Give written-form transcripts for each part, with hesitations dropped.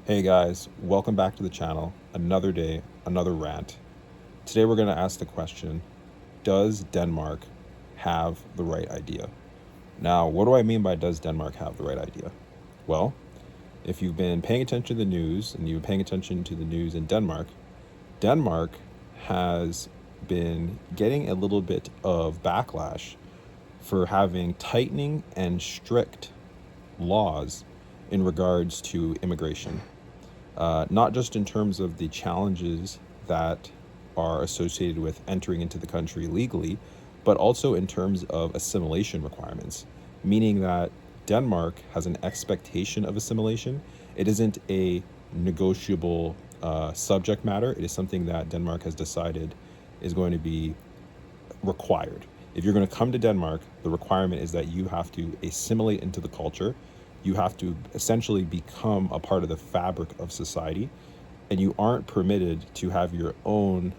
Hey guys, welcome back to the channel. Another day, another rant. Today we're going to ask the question, does Denmark have the right idea? Now, what do I mean by does Denmark have the right idea? Well, if you've been paying attention to the news and you've been paying attention to the news in Denmark, Denmark has been getting a little bit of backlash for having tightening and strict laws in regards to immigration. Not just in terms of the challenges that are associated with entering into the country legally, but also in terms of assimilation requirements, meaning that Denmark has an expectation of assimilation. It isn't a negotiable subject matter. It is something that Denmark has decided is going to be required. If you're going to come to Denmark, the requirement is that you have to assimilate into the culture. You have to essentially become a part of the fabric of society, and you aren't permitted to have your own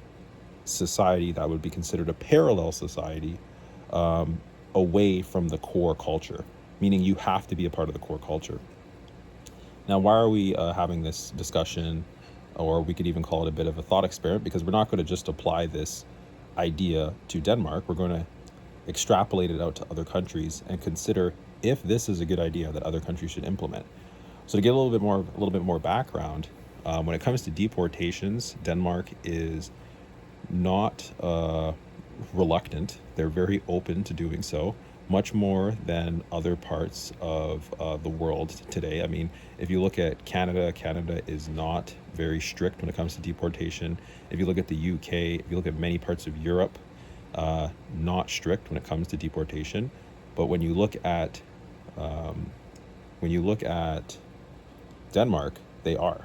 society that would be considered a parallel society away from the core culture, meaning you have to be a part of the core culture. Now, why are we having this discussion, or we could even call it a bit of a thought experiment, because we're not going to just apply this idea to Denmark. We're going to extrapolate it out to other countries and consider if this is a good idea that other countries should implement. So to get a little bit more background, when it comes to deportations, Denmark is not reluctant. They're very open to doing so, much more than other parts of the world today. I mean, if you look at Canada, Canada is not very strict when it comes to deportation. If you look at the UK, if you look at many parts of Europe, not strict when it comes to deportation. But when you look at Denmark, they are,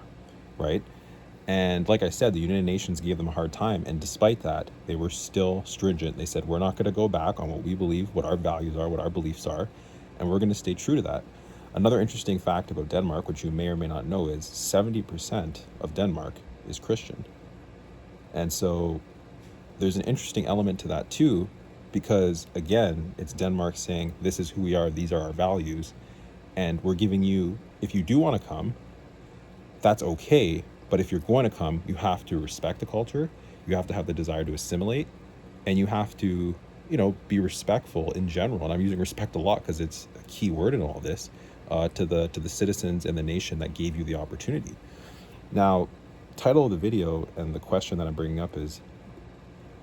right? And like I said, the United Nations gave them a hard time. And despite that, they were still stringent. They said, we're not going to go back on what we believe, what our values are, what our beliefs are, and we're going to stay true to that. Another interesting fact about Denmark, which you may or may not know, is 70% of Denmark is Christian. And so there's an interesting element to that too, because again, it's Denmark saying, this is who we are, these are our values, and we're giving you, if you do want to come, that's okay. But if you're going to come, you have to respect the culture. You have to have the desire to assimilate, and you have to, be respectful in general. And I'm using respect a lot because it's a key word in all this, to the citizens and the nation that gave you the opportunity. Now, title of the video and the question that I'm bringing up is,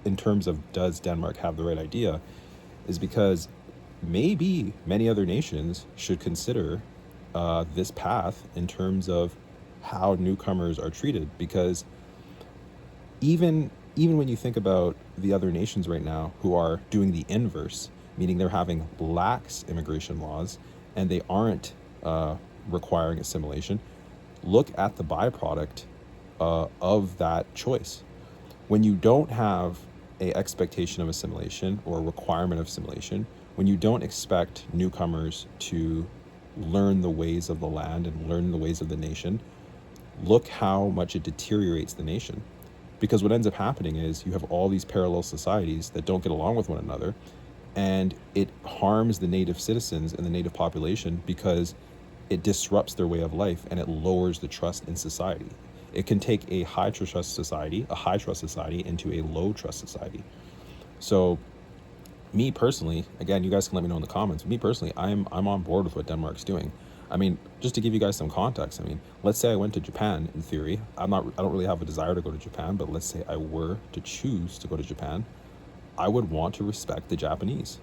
in terms of does Denmark have the right idea, is because maybe many other nations should consider this path in terms of how newcomers are treated, because even when you think about the other nations right now who are doing the inverse, meaning they're having lax immigration laws and they aren't requiring assimilation, look at the byproduct of that choice. When you don't have a expectation of assimilation or a requirement of assimilation, when you don't expect newcomers to learn the ways of the land and learn the ways of the nation, look how much it deteriorates the nation. Because what ends up happening is you have all these parallel societies that don't get along with one another, and it harms the native citizens and the native population because it disrupts their way of life and it lowers the trust in society. It can take a high trust society into a low trust society. So me personally, again, you guys can let me know in the comments. Me personally, I'm on board with what Denmark's doing. I mean, just to give you guys some context, I mean, let's say I went to Japan. In theory, I don't really have a desire to go to Japan, but let's say I were to choose to go to Japan, I would want to respect the Japanese,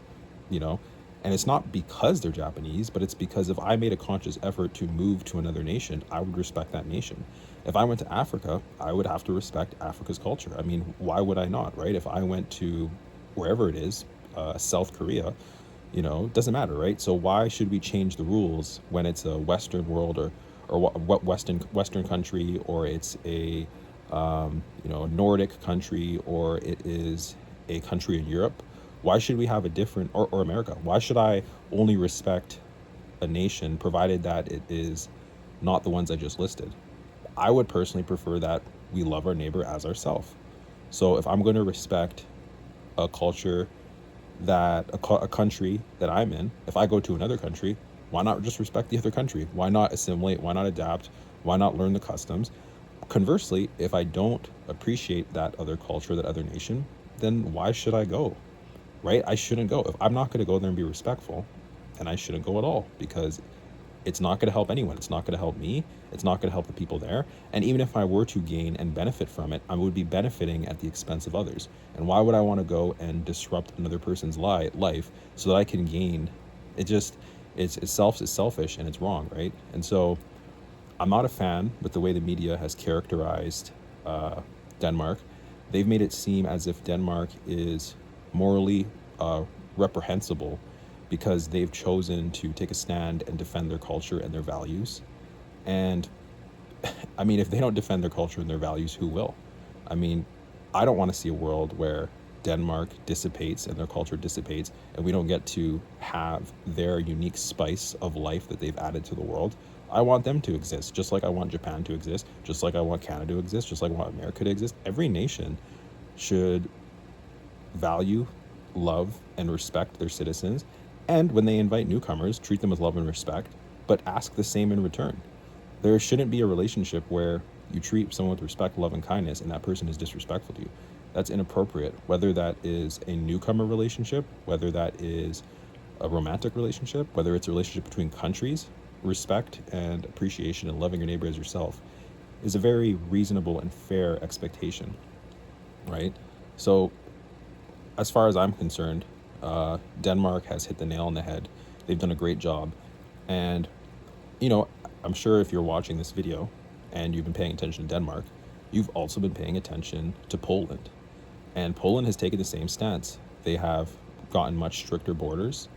you know? And it's not because they're Japanese, but it's because if I made a conscious effort to move to another nation, I would respect that nation. If I went to Africa, I would have to respect Africa's culture. I mean, why would I not, right? If I went to wherever it is, South Korea, it doesn't matter, right? So why should we change the rules when it's a Western world or what Western country, or it's a Nordic country, or it is a country in Europe? Why should we have a different, or America? Why should I only respect a nation provided that it is not the ones I just listed? I would personally prefer that we love our neighbor as ourselves. So if I'm going to respect a culture that a country that I'm in, if I go to another country, why not just respect the other country? Why not assimilate? Why not adapt? Why not learn the customs? Conversely, if I don't appreciate that other culture, that other nation, then why should I go? Right? I shouldn't go. If I'm not going to go there and be respectful, then I shouldn't go at all, because it's not going to help anyone. It's not going to help me. It's not going to help the people there. And even if I were to gain and benefit from it, I would be benefiting at the expense of others. And why would I want to go and disrupt another person's life so that I can gain? It just, it's selfish, and it's wrong, right? And so I'm not a fan with the way the media has characterized Denmark. They've made it seem as if Denmark is morally reprehensible because they've chosen to take a stand and defend their culture and their values. And I mean, if they don't defend their culture and their values, who will? I mean, I don't want to see a world where Denmark dissipates and their culture dissipates, and we don't get to have their unique spice of life that they've added to the world. I want them to exist, just like I want Japan to exist, just like I want Canada to exist, just like I want America to exist. Every nation should value, love, and respect their citizens. And when they invite newcomers, treat them with love and respect, but ask the same in return. There shouldn't be a relationship where you treat someone with respect, love, and kindness, and that person is disrespectful to you. That's inappropriate, whether that is a newcomer relationship, whether that is a romantic relationship, whether it's a relationship between countries. Respect and appreciation and loving your neighbor as yourself is a very reasonable and fair expectation, right? So as far as I'm concerned, Denmark has hit the nail on the head. They've done a great job. And, you know, I'm sure if you're watching this video and you've been paying attention to Denmark, you've also been paying attention to Poland. And Poland has taken the same stance. They have gotten much stricter borders.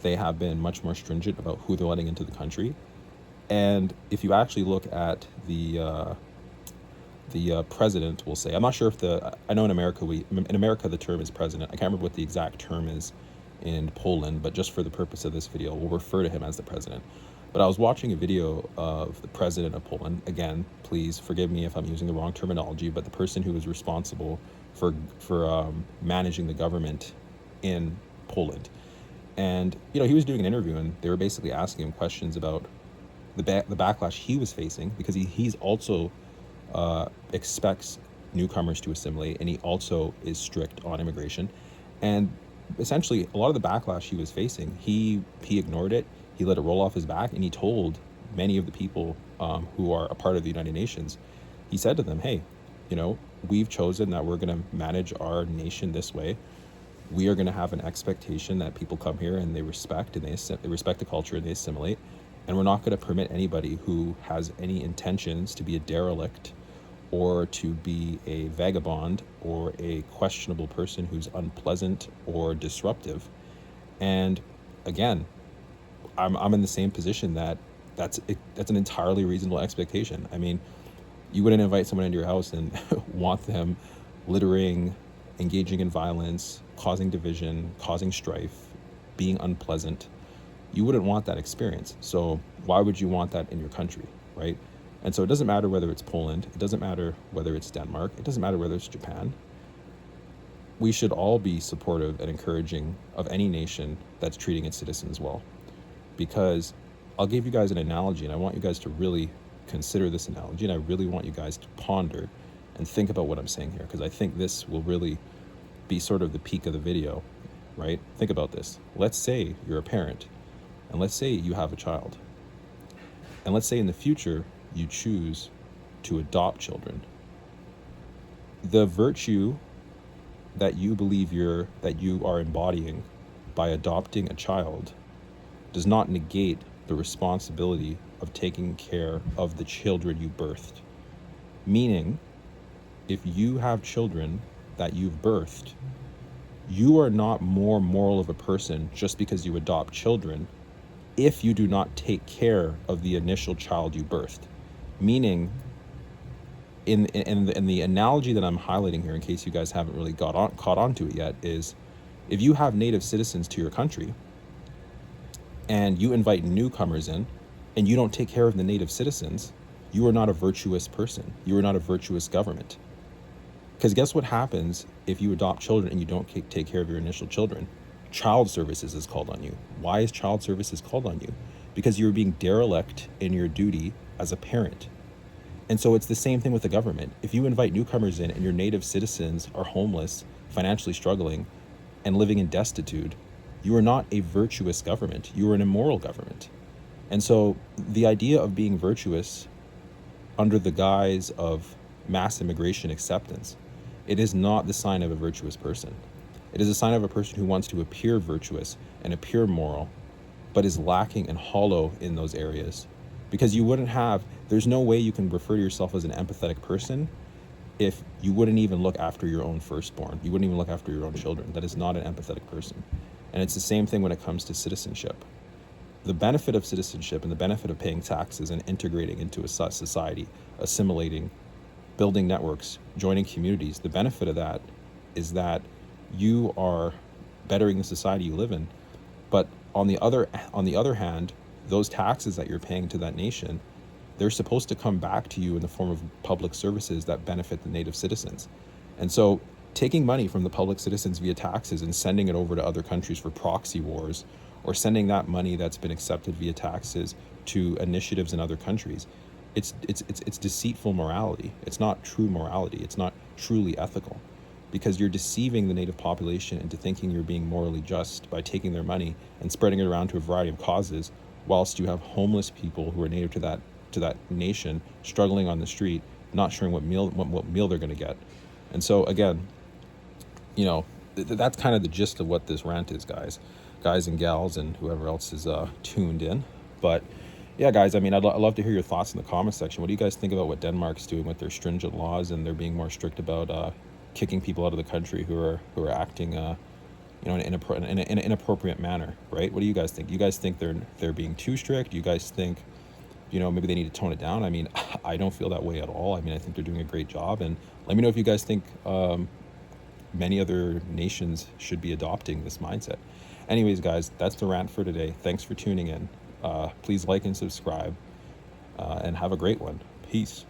They have been much more stringent about who they're letting into the country. And if you actually look at the president, we'll say, I'm not sure if I know in America, the term is president. I can't remember what the exact term is in Poland, but just for the purpose of this video, we'll refer to him as the president. But I was watching a video of the president of Poland. Again, please forgive me if I'm using the wrong terminology, but the person who is responsible for managing the government in Poland. And, you know, he was doing an interview, and they were basically asking him questions about the backlash he was facing, because he's also expects newcomers to assimilate, and he also is strict on immigration. And essentially, a lot of the backlash he was facing, he ignored it. He let it roll off his back, and he told many of the people who are a part of the United Nations, he said to them, hey, you know, we've chosen that we're going to manage our nation this way. We are going to have an expectation that people come here and they respect, and they respect the culture and they assimilate. And we're not going to permit anybody who has any intentions to be a derelict or to be a vagabond or a questionable person who's unpleasant or disruptive. And again, I'm in the same position that's an entirely reasonable expectation. I mean, you wouldn't invite someone into your house and want them littering, engaging in violence, causing division, causing strife, being unpleasant. You wouldn't want that experience. So why would you want that in your country, right? And so it doesn't matter whether it's Poland, it doesn't matter whether it's Denmark, it doesn't matter whether it's Japan. We should all be supportive and encouraging of any nation that's treating its citizens well. Because I'll give you guys an analogy, and I want you guys to really consider this analogy, and I really want you guys to ponder and think about what I'm saying here, because I think this will really be sort of the peak of the video, right? Think about this. Let's say you're a parent, and let's say you have a child, and let's say in the future you choose to adopt children. The virtue that you believe that you are embodying by adopting a child does not negate the responsibility of taking care of the children you birthed. Meaning, if you have children that you've birthed, you are not more moral of a person just because you adopt children if you do not take care of the initial child you birthed. Meaning, in the analogy that I'm highlighting here, in case you guys haven't really caught on to it yet, is if you have native citizens to your country and you invite newcomers in and you don't take care of the native citizens, you are not a virtuous person. You are not a virtuous government. Because guess what happens if you adopt children and you don't take care of your initial children? Child services is called on you. Why is child services called on you? Because you're being derelict in your duty as a parent. And so it's the same thing with the government. If you invite newcomers in and your native citizens are homeless, financially struggling, and living in destitute, you are not a virtuous government. You are an immoral government. And so the idea of being virtuous under the guise of mass immigration acceptance, it is not the sign of a virtuous person. It is a sign of a person who wants to appear virtuous and appear moral, but is lacking and hollow in those areas. Because there's no way you can refer to yourself as an empathetic person if you wouldn't even look after your own firstborn. You wouldn't even look after your own children. That is not an empathetic person. And it's the same thing when it comes to citizenship. The benefit of citizenship and the benefit of paying taxes and integrating into a society, assimilating, building networks, joining communities, the benefit of that is that you are bettering the society you live in. But on the other hand, those taxes that you're paying to that nation, they're supposed to come back to you in the form of public services that benefit the native citizens. And so taking money from the public citizens via taxes and sending it over to other countries for proxy wars, or sending that money that's been accepted via taxes to initiatives in other countries, it's deceitful morality. It's not true morality. It's not truly ethical, because you're deceiving the native population into thinking you're being morally just by taking their money and spreading it around to a variety of causes, whilst you have homeless people who are native to that nation struggling on the street, not sure what meal they're going to get. And so again, that's kind of the gist of what this rant is, guys and gals, and whoever else is tuned in. But yeah, guys, I mean, I'd love to hear your thoughts in the comment section. What do you guys think about what Denmark's doing with their stringent laws, and they're being more strict about kicking people out of the country who are acting in an inappropriate manner, right? What do you guys think? You guys think they're being too strict? Do you guys think maybe they need to tone it down? I mean, I don't feel that way at all. I mean, I think they're doing a great job. And let me know if you guys think many other nations should be adopting this mindset. Anyways, guys, that's the rant for today. Thanks for tuning in. Please like and subscribe, and have a great one. Peace.